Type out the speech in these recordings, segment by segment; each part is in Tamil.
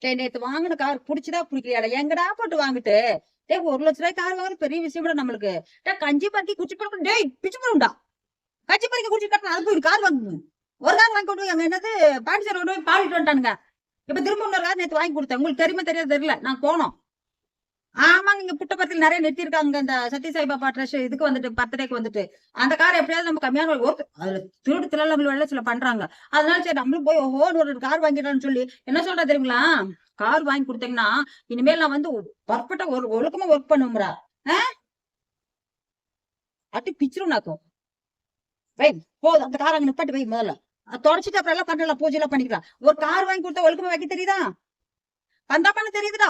நேத்து வாங்கின கார் புடிச்சுதா பிடிக்கலையாடா? எங்கடா போட்டு வாங்கிட்டு? டேய் 1,00,000 கார் வாங்குறது பெரிய விஷயம்டா நம்மளுக்கு. கஞ்சி பருக்கி குடிச்சு போட டேய் பிச்சு போடும்டா. கஞ்சி பருக்கி குடிச்சு கட்டணும். அது போய் கார் வாங்குங்க. ஒரு கார் வாங்கி கொண்டு போய் அங்க என்னது பாண்டிச்சேரி கொண்டு போய் பாடிட்டு வந்துட்டானுங்க. இப்ப திரும்ப இன்னொரு கார் நேத்து வாங்கி கொடுத்தேன். உங்களுக்கு தெரியுமா தெரியாது தெரியல. நான் போனோம். ஆமாங்க, இங்க புட்டபர்த்தில நெறைய நிறுத்தியிருக்காங்க. இந்த சத்ய சாய் பாபா ட்ரஸ்ட் இதுக்கு வந்துட்டு பர்த்டேக்கு வந்துட்டு. அந்த கார் எப்படியாவது நம்ம கம்மியான அதுல திருடு தில்லலங்கள் வெள்ளத்துல பண்றாங்க. அதனால சரி நம்மளும் போய் ஓஹோன்னு ஒரு கார் வாங்கிடலாம்னு சொல்லி என்ன சொல்றா தெரியுங்களா? கார் வாங்கி குடுத்தீங்கன்னா, இனிமேல் நான் வந்து பர்ஃபெக்ட்டா ஒழுக்கமா ஒர்க் பண்ணுவேன்டா. ஆ அடி பிச்சிரும்னாக்கும். வை போதும் அந்த கார் அங்க நிப்பாட்டி வை முதல்ல. தொடச்சிட்டு அப்புறம் எல்லாம் பண்ணலாம், பூஜை எல்லாம் பண்ணிக்கலாம். ஒரு கார் வாங்கி கொடுத்தா ஒழுக்கமா வைக்க தெரியுதா? வந்தா பண்ண தெரியுதுடா.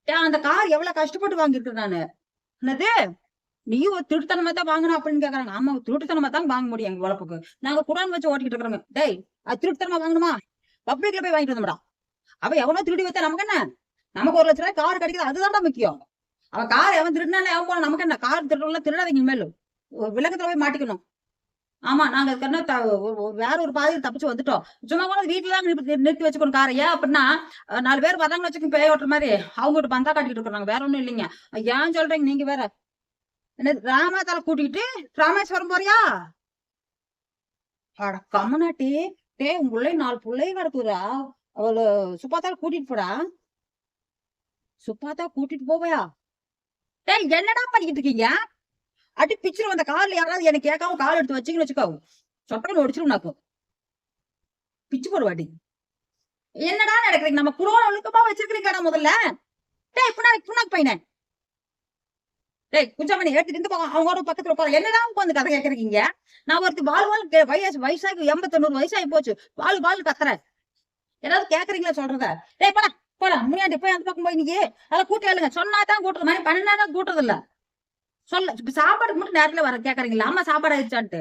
அந்த கார் எவ்வளவு கஷ்டப்பட்டு வாங்கியிருக்கேன் நானு. என்னது? நீயும் ஒரு திருட்டுத்தனமா தான் வாங்கணும் அப்படின்னு கேக்குறாங்க. ஆமா திருட்டுத்தனமா தான் வாங்க முடியும் எங்க வளப்புக்கு. நாங்க குரான் வச்சு ஓட்டிட்டு இருக்கிறோங்க. டேய் அது திருட்டுத்தனமா வாங்கணுமா? பப்ளிக்ல போய் வாங்கிட்டு வந்தோம்டா. அவ எவனோ திருடி வச்சா நமக்கு என்ன? நமக்கு 1,00,000 கார் கிடைக்குது அதுதான்டா முக்கியம். அவன் கார் எவன் திருடினாலும் எவன் போனா நமக்கு என்ன? கார் திருடலாம் திருடாதீங்க மேலும். விலங்கத்துல போய் மாட்டிக்கணும். ஆமா நாங்க வேற ஒரு பாதையில் தப்பிச்சு வந்துட்டோம். சும்மா கூட வீட்டுல தான் நிறுத்தி வச்சுக்கணும் காரை. ஏன் அப்படின்னா 4 பேர் வராங்கன்னு வச்சுக்கோங்க பேய் ஓட்டுற மாதிரி அவங்ககிட்ட பந்தா காட்டிட்டு இருக்கிறாங்க. வேற ஒண்ணும் இல்லைங்க. ஏன் சொல்றீங்க நீங்க வேற? என்னது ராமாதால கூட்டிட்டு ராமேஸ்வரம் போறியா? அட கம்மனாட்டி. டேய் உங்க புள்ளை 4 புள்ளைய கிடக்குதுடா. அவள சுப்பாத்தால கூட்டிட்டு போடா. சுப்பாத்தா கூட்டிட்டு போவையா? டேய் என்னடா பண்ணிக்கிட்டு இருக்கீங்க? அடி பிச்சிரும் அந்த கார்ல யாராவது எனக்கு கேட்காம கால் எடுத்து வச்சீங்கன்னு வச்சுக்கோ. சொட்டன்னு ஒடிச்சிரும் நாக்கும். பிச்சு போடுவாடி. என்னடா நடக்குறீங்க? நம்ம குரோன ஒழுக்கமா வச்சிருக்கீங்கடா முதல்ல. டேய் புண்ணாக்கு பையனே. டேய் குஞ்சாமணி எடுத்துட்டு இந்த பக்கம் அவங்களோட பக்கத்துல உட்கார. என்னடா உட்காந்து கதை கேட்கறீங்க? நான் ஒருத்தி வயசாகி 89 வயசாகி போச்சு. வாழ் கத்துறேன். ஏதாவது கேக்குறீங்களா சொல்றத? டேய் போடா போடா முன்னாடி போய் அந்த பக்கம் போய் நீங்க அதை கூட்டி எழுங்க. சொன்னாதான் கூட்டுறது மாதிரி 12 கூட்டுறது இல்ல. சொல்ல இப்ப சாப்பாடுக்கு மட்டும் நேரத்துல வர கேக்குறீங்களா? அம்மா சாப்பாடு ஆயிடுச்சான்ட்டு.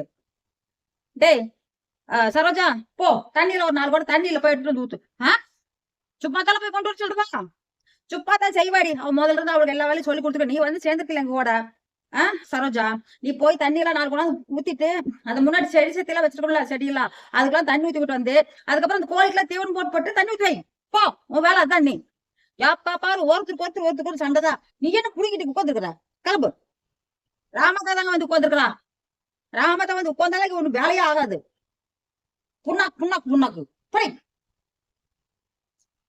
டேய் சரோஜா போ தண்ணியில ஒரு 4 கூட தண்ணியில போய் எடுத்துட்டு வந்து ஊத்து. சும்மா தால போய் கொண்டு வர சொல்றதா? சுப்பா தான் செய்வாடி. அவ முதல்ல இருந்து அவளுக்கு எல்லா வேலையும் சொல்லி கொடுத்துட்டு நீ வந்து சேர்ந்துக்கல எங்க கூட. சரோஜா நீ போய் தண்ணி எல்லாம் 4 குடம் ஊத்திட்டு அது முன்னாடி செடி எல்லாம் வச்சிருக்கோம்ல செடியெல்லாம் அதுக்கெல்லாம் தண்ணி ஊத்தி விட்டு வந்து அதுக்கப்புறம் அந்த கோழிக்கு எல்லாம் தீவனம் போட்டு தண்ணி ஊத்தி வை. போ உன் வேலை அதான். நீ யாப்பா பாரு ஒருத்தருக்கு சண்டைதான். நீ என்ன குடிக்கிட்டு உட்காந்துருக்குற? கிளம்பு. ராமதா தாங்க வந்து உட்காந்துருக்கலாம். ராமதா வந்து உட்காந்தாலே ஒண்ணு வேலையே ஆகாது. புண்ணாக்கு போய்.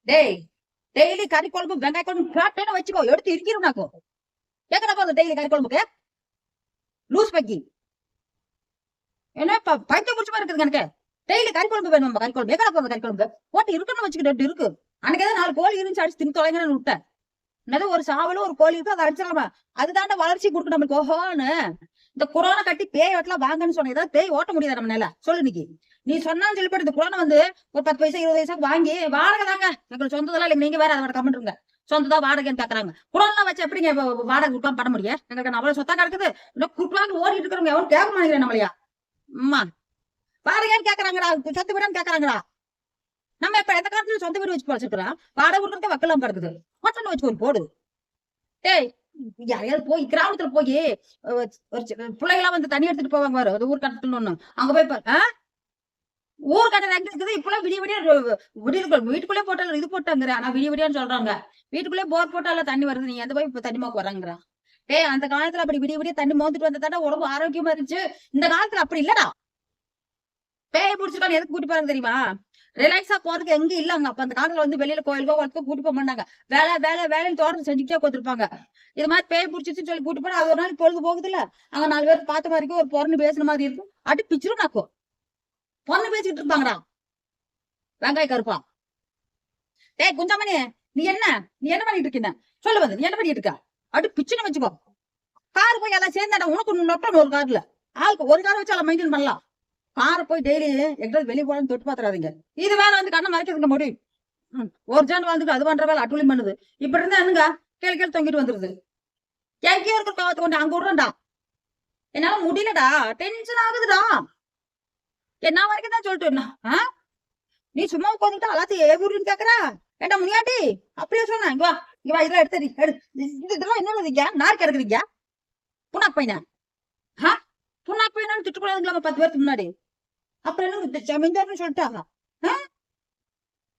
டேய் டெய்லி கறி குழம்பு வெங்காய குழம்பு சாப்பிட்டேன்னு வச்சுக்கோ எடுத்து இருக்கிறோம்னாக்கும். எங்கடா போகுது டெய்லி கறி குழம்புக்கு? லூஸ் பக்கி என்ன பைத்தியம் முடிச்ச மாதிரி இருக்குது எனக்கு. டெய்லி கறி குழம்பு வேணும். கறி குழம்பு எங்கடா போகுது? கறி குழம்பு போட்டு இருக்குன்னு வச்சுக்கிட்டு இருக்கு. அன்னைக்கு ஏதாவது 4 கோழி இருந்துச்சு அடிச்சு தின்னு தொலைங்கன்னு விட்டேன். என்னது ஒரு சாவலும் ஒரு கோழி இருக்கு அதை அடிச்சிடலாமா? அதுதாண்ட வளர்ச்சி கொடுக்கும் நம்மளுக்கு. ஓஹோன்னு இந்த குரோனா கட்டி பேய் ஓட்டலாம் வாங்கன்னு சொன்ன. ஏதாவது பேய் ஓட்ட முடியாது நம்ம நில சொல்லு நிக்கி. நீ சொன்னான்னு சொல்லிப்பட்டு இந்த குரோனா வந்து ஒரு 10 பைசா 20 பைசா வாங்கி வாடகை தாங்க. எங்களுக்கு சொந்ததெல்லாம் இல்லைங்க. நீங்க வேற அதோட கமெண்ட்ருங்க. சொந்ததா வாடகைன்னு கேக்குறாங்க. குரோனா வச்சு எப்படிங்க வாடகை கொடுக்கலாம் பண்ண முடியும்? எங்களுக்கு அவ்வளவு சொத்தா கிடக்குது. இன்னும் குடுக்கலான்னு ஓடிட்டு இருக்கிறவங்க எவரும் கேட்க மாட்டேங்கிறேன் நம்மளையா? அம்மா வாடகைன்னு கேக்குறாங்கடா. சொந்த வீடான்னு கேக்குறாங்கடா. நம்ம இப்ப எந்த காலத்துல சொந்த வீடு வச்சு பழச்சிருக்கிறோம். வாடகை கொடுக்கறத வக்கலாம் கிடக்குது. மட்டும் வச்சுக்கோ போடு. டேய் யாரையாவது போய் கிராமத்துல போய் ஒரு பிள்ளைகளா வந்து தண்ணி எடுத்துட்டு போவாங்க பாரு. அது ஊர் கட்டத்துல ஒண்ணு அங்க போய் ஊர் கட்டணம் எங்க இருக்குது? இப்பெல்லாம் வீட்டுக்குள்ளே போட்டாலும் இது போட்டாங்க. ஆனா விடியான்னு சொல்றாங்க. வீட்டுக்குள்ளே போர் போட்டாலும் தண்ணி வருது. நீ எந்த போய் இப்ப தண்ணி மோக்கு வராங்கறா? டேய் அந்த காலத்துல அப்படி விடிய தண்ணி மோந்துட்டு வந்ததாண்டா உடம்பு ஆரோக்கியமா இருந்துச்சு. இந்த காலத்துல அப்படி இல்லடா. பேய் பிடிச்சிருக்கான்னு எதுக்கு கூட்டி போறாங்க தெரியுமா? ரிலாக்ஸா போறதுக்கு எங்க இல்லங்க. அப்ப அந்த காலத்துல வந்து வெளியில கோயிலுக்கோ கூட்டி போக மாட்டாங்க. வேலைன்னு தோட்டம் செஞ்சுக்கிட்டே கொடுத்துருப்பாங்க. இது மாதிரி பேய் பிடிச்சிச்சுன்னு சொல்லி கூட்டி போனா அது ஒரு நாள் பொழுது போகுது இல்ல. அங்க 4 பேர் பார்த்த மாதிரி ஒரு பொண்ணு பேசுன மாதிரி இருக்கும். அடி பிச்சிரும் நாக்கும். பொண்ணு பேசிக்கிட்டு இருப்பாங்கடா. வெங்காய கருப்பா. டேய் குஞ்சாமணி நீ என்ன பண்ணிட்டு இருக்கீங்க? சொல்லு வந்து நீ என்ன பண்ணிட்டு இருக்க? அடி பிச்சுன்னு வச்சுக்கோ. கார் போய் எல்லாம் சேர்ந்தாடா உனக்கு நொட்டம் ஒரு கார்ல. ஆளுக்கு ஒரு கார் வச்சு எல்லாம் மெயின்டைன் பண்ணலாம். காரை போய் டெய்லி எங்கேயாவது வெளியே போனாலும் தொட்டு பாத்துறாதீங்க. இது வேற வந்து கண்ணை மறைக்கிறதுங்க முடியும். ஒரு ஜான் வாழ்ந்துட்டு அது பண்ற வேலை அட்டுலியம் பண்ணுது. இப்படி இருந்தா என்னங்க கீழே தொங்கிட்டு வந்துருது. எங்கேயோ இருக்கிற காவத்து கொண்டு அங்க விடுறேன்டா. என்னால முடியலடா. டென்ஷன் ஆகுதுடா. என்ன வரைக்கும் தான் சொல்லிட்டு நீ சும்மா உட்காந்துட்டு எல்லாத்தையும் ஏவுருன்னு கேக்குறா? ஏண்டா முனியாட்டி அப்படியே சொன்ன. இங்க வா இதெல்லாம் இதெல்லாம் என்ன எழுதிங்க? நாருக்கு எடுக்கிறீங்க? புண்ணாக்கு பையனா? புண்ணாக்கு பையனான்னு திட்டுக்கூடாதுங்களாமா 10 பேருக்கு முன்னாடி. அப்புறம் என்ன ஜமீன்தார்னு சொல்லிட்டாங்க.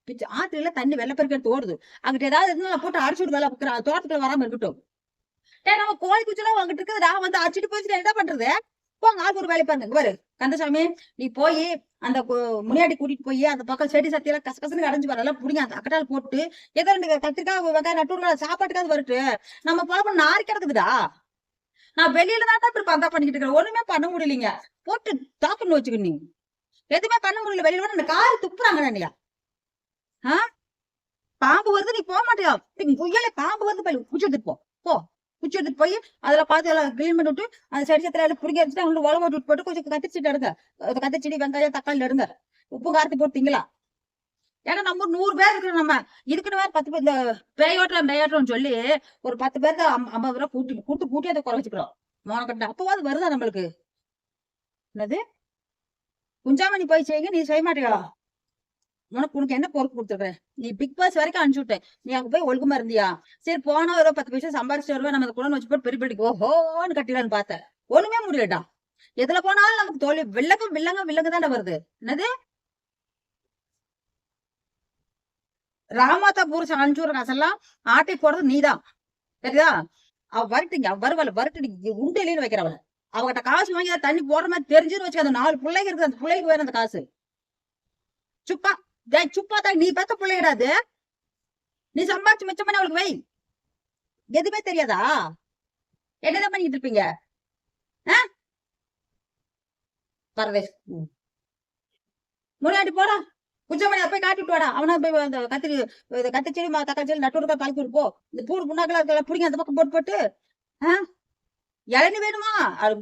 பிச்சு ஆத்துல தண்ணி வெள்ளப்பெருக்கு எடுத்து ஓடுது. அங்கிட்ட ஏதாவது இருந்தா போட்டு அடிச்சு விடுவேல தோட்டத்துக்குள்ள வராம இருக்கட்டும். டேய் நம்ம கோழி குஞ்செல்லாம் அங்கிட்டு இருக்குதுடா வந்து அடிச்சுட்டு போயிட்டு என்ன பண்றது? போங்க ஆளுக்கு ஒரு வேலை பாருங்க. இங்க பாரு கந்தசாமி, நீ போய் அந்த முனியாண்டி கூட்டிட்டு போய் அந்த பக்கம் செடி சத்தியெல்லாம் கசகசன்னு அடைஞ்சு வரலாம் புடிங்க அந்த அக்கட்டால் போட்டு ஏதோ 2 கத்திரிக்காய் வெங்காயம் நட்டுல சாப்பாட்டுக்காவது வரட்டு. நம்ம பொழப்பு நாரி கிடக்குதுடா. நான் வெளியில தான் இப்படி பந்தா பண்ணிக்கிட்டு இருக்கேன். ஒண்ணுமே பண்ண முடியலைங்க. போட்டு தாக்குன்னு வச்சுக்க நீ. எதுவுமே பண்ண முடியல. வெளியில வந்து அந்த காரி துப்புறாங்க நீங்க. பாம்பு வருது நீ போக மாட்டியா? புயல பாம்பு வந்து போய் குச்சி எடுத்துட்டு போ. குச்சி எடுத்துட்டு போய் அதுல பார்த்து எல்லாம் கிளீன் பண்ணி விட்டு அந்த செடி சத்திர புடிங்க வச்சுட்டு அவங்க உழவு விட்டு போட்டு கொஞ்சம் கத்திரிச்சிட்டு எடுங்க. கத்திரிச்செடி வெங்காயம் தக்காளி எடுங்க. உப்பு காரத்தி போட்டு திங்களா. ஏன்னா நம்ம 100 பேர் இருக்கிற நம்ம இதுக்குன்னு வேற 10 பேர் இந்த பேயோட்டம் சொல்லி ஒரு 10 பேருக்கு 50 ரூபா கூட்டி அதை குறை வச்சுக்கிறோம். மோனக்கட்ட அப்பவாது வருதா நம்மளுக்கு? என்னது குஞ்சாமணி போய் செய்யுங்க, நீ செய்ய மாட்டியா? உனக்கு என்ன பொறுப்பு கொடுத்துருக்கேன்? நீ பிக் பாஸ் வரைக்கும் அனுப்பிச்சு விட்டேன். நீ அங்க போய் ஒழுக்கமா இருந்தியா? சரி போனா ஒரு 10 பைசா சம்பாரிச்சுட்டு வருவேன், நம்ம குழந்தை வச்சு போட்டு பெரிய பெரிய ஓஹோன்னு கட்டிடலான்னு பார்த்தேன். ஒண்ணுமே முடியலடா. எதுல போனாலும் நமக்கு தோல்வி. வில்லங்க தானே வருது. என்னது ராமாத்தா புருஷன் அனுப்பிச்சு காசெல்லாம் ஆட்டை போடுறது நீதான். சரியா? அவ வரட்டுங்க, வருவாள் வரட்டு உண்டியிலேன்னு வைக்கிறவள. அவகிட்ட காசு வாங்கி தண்ணி போடுற மாதிரி தெரிஞ்சுன்னு வச்சுக்க. அந்த 4 பிள்ளைங்க இருக்குது, அந்த பிள்ளைக்கு வேற அந்த காசு. சுப்பா தான் நீ பெத்த பிள்ளைடாது. நீ சம்பாதிச்சு மிச்சம் பண்ணி அவளுக்கு வை. எதுவுமே தெரியாதா? என்னதான் பண்ணிட்டு இருப்பீங்க? பரவேஷ் முன்னாடி போடா. குஞ்சமணி போய் காட்டி விட்டு வாடா. அவனா போய் அந்த கத்திரி செடி தக்காளி செடி நட்டு விட்டு பழக்கி விட்டு போ. இந்த பூடு புண்ணாக்கெல்லாம் இருக்கலாம் பிடிங்க அந்த பக்கம் போட்டு இளநி வேணுமா? அது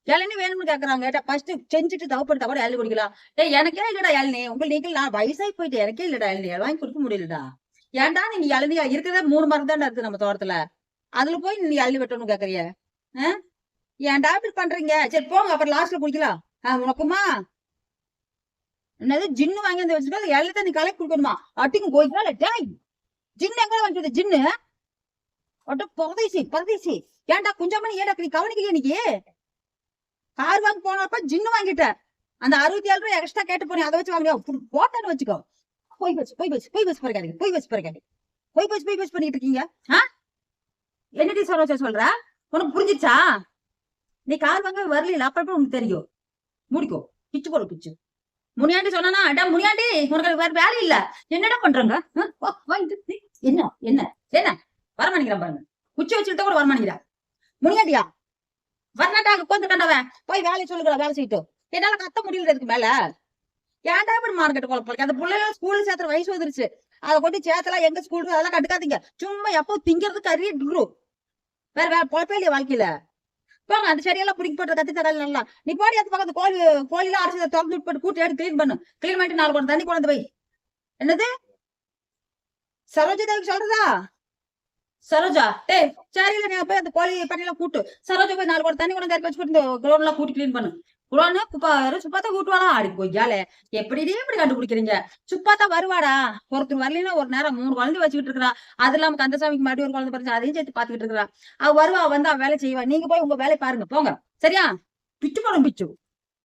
இளநி வேணும்னு கேக்குறாங்க. ஃபர்ஸ்ட் செஞ்சுட்டு தவப்படுத்தா கூட இளநி குடிக்கலாம். எனக்கே இல்லடா இளநி. உங்களுக்கு நான் வயசாகி போயிட்டு எனக்கே இல்லடா இளநி வாங்கி கொடுக்க முடியலடா. ஏன்டா நீங்க இளநி இருக்கிறதே 3 மரம் தான்டா இருக்கு நம்ம தோட்டத்துல. அதுல போய் நீ இளநி வெட்டணும்னு கேக்குறிய? ஏன்டா இப்படி பண்றீங்க? சரி போங்க, அப்புறம் லாஸ்ட்ல குடிக்கலாம். உனக்குமா என்னது ஜின்னு வாங்கி வந்து வச்சுட்டு எல்லாத்தையும் நீ கலெக்ட் கொடுக்கணுமா? அட்டிங்க போய்க்கலாம். டேய் ஜின்னு எங்க வாங்கிட்டு ஜின்னு பரதேசி. ஏன்டா குஞ்சாமணி ஏடா நீ கவனிக்கலையே? இன்னைக்கு கார் வாங்க போனப்ப ஜின்னு வாங்கிட்ட. அந்த 67 ரூபாய் எக்ஸ்ட்ரா கேட்டு போனேன். அதை வச்சு வாங்க போட்டான்னு வச்சுக்கோ. போய் வச்சு பண்ணிட்டு இருக்கீங்க. என்னடி சொல்ற? உனக்கு புரிஞ்சிச்சா? நீ கார் வாங்க வரல அப்ப உனக்கு தெரியும். முடிக்கோ பிச்சு போடு பிச்சு. முனியாண்டி சொன்னா அடா முனியாண்டி உனக்கு வேற வேலை இல்ல. என்னடா பண்றாங்க? என்ன வரமாட்டேங்கிறான் பாருங்க. குச்சி வச்சுக்கிட்ட கூட வரமாட்டேங்கிறா. முனியாண்டியா வரலாட்டாங்க கொஞ்சம் கண்டவன் போய் வேலையை சொல்லுங்க. வேலை செய்யிட்டோம். என்னால கத்த முடியல. இதுக்கு மேல ஏன்டா இப்படி மார்க்கெட் குழப்பம்? அந்த பிள்ளைங்க ஸ்கூல் சேர்த்துற வயசு வந்துருச்சு. அதை கொண்டு சேர்த்தலாம். எங்க ஸ்கூலுக்கு அதெல்லாம் கண்டுக்காதீங்க. சும்மா எப்போ திங்கிறது கறி வேற குழப்பம் இல்லையா வாழ்க்கையில? போங்க அந்த செடியெல்லாம் பிடிக்க போட்டு கத்தி தரல நல்லா. நீ போடி அது பக்கத்து கோழிலாம் அரைச்சி திறந்து விட்டு போட்டு கூட்டி எடுத்து கிளீன் பண்ணிட்டு 4 குடம் தண்ணி கொண்டு போய். என்னது சரோஜா தேவிக்கு சொல்றதா? சரோஜா சரியில்ல, நீ போய் அந்த கோழி பண்ணையெல்லாம் கூட்டு சரோஜா போய் 4 குடம் தண்ணி கொண்டு வச்சு போட்டு இந்த குளோன் எல்லாம் கூட்டி கிளீன் பண்ணு. குளோன்னு சுப்பாத்தா கூட்டுவாளா? ஆடி கொய்யாலே எப்படி கண்டுபிடிக்கிறீங்க? சுப்பாத்தா வருவாடா. ஒருத்தர் வரலன்னா ஒரு நேரம் 3 குழந்தை வச்சுக்கிட்டு இருக்கிறா. அது இல்லாம கந்தசாமிக்கு மாட்டி ஒரு குழந்தை பிறகு அதையும் சேர்த்து பாத்துக்கிட்டு இருக்கிறா. அவ வருவா, வந்து அவ வேலை செய்வா. நீங்க போய் உங்க வேலையை பாருங்க போங்க. சரியா? பிச்சு போடும் பிச்சு.